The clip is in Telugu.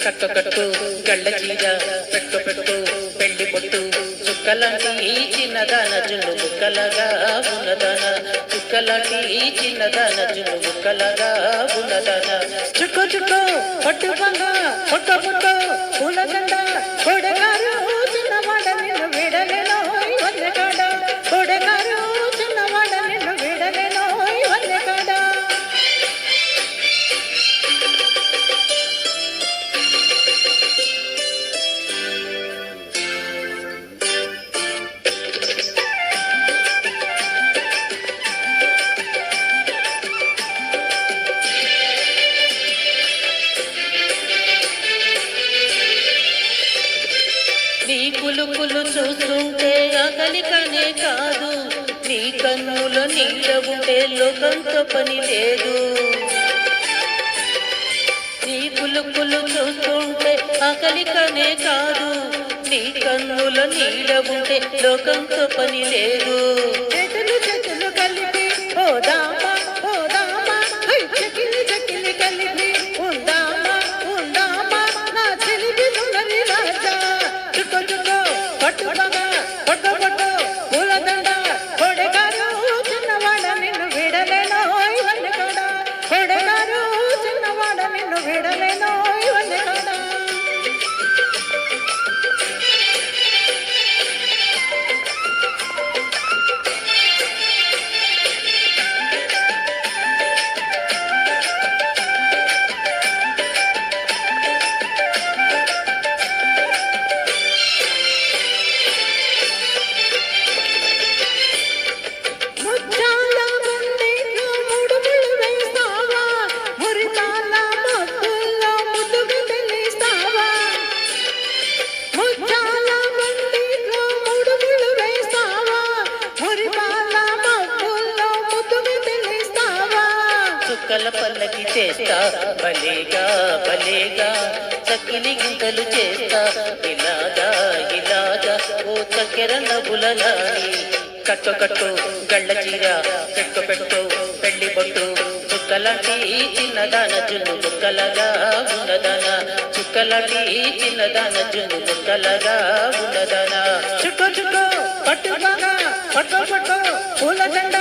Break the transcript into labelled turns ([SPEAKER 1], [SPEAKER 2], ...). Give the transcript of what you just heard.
[SPEAKER 1] కట్టు గళ్ళ చీర పెట్టు పెళ్లి పొట్టు చుక్కలాంటి ఈ చిన్నదాన జున్ను బుక్కలగా ఉన్నదాన చుక్కలాంటి ఈ చిన్నదాన జున్ను బుక్కలగా ఉన్నదాన చుక్కో పట్టు బంగ పొట్టు పూలదండ కొడగారు చిన్నవాడ నిన్ను విడలేనో వన్నెకాడ కొడగారు చిన్నవాడ నిన్ను విడలేనో వన్నెకాడ నీ కులుకులు చూస్తుంటే అకలికనే కాదు నీ కన్నుల నీడ ఉంటే లోకంతో పని లేదు నీ కులుకులు చూస్తుంటే అకలికనే కాదు నీ కన్నుల నీడ ఉంటే లోకంతో పని లేదు చేతులు కలిపి ఓదామా చకిలి కలిపి ఉందామా నా చెలిపి సుందరి రాజా చుక్కో పట్టు పూలదండ కొడగారు చిన్నవాడ నిన్ను విడలేనో వన్నెకాడ కొడగారు చిన్నవాడ నిన్ను విడలేనో వన్నెకాడ చుక్కల పల్లకి చేస్తా భలేగా చక్కిలి గింతలు చేస్తా ఇలాగా ఓ చక్కెర నవ్వులలాని కట్టు గళ్ళ చీర పెట్టు పెళ్లి పొట్టు చుక్కలాంటి చిన్నదాన జున్ను బుక్కలగా ఉన్నదాన చుక్కలాంటి చిన్నదాన జున్ను బుక్కలగా ఉన్నదాన చుక్కో పట్టు పూలదండ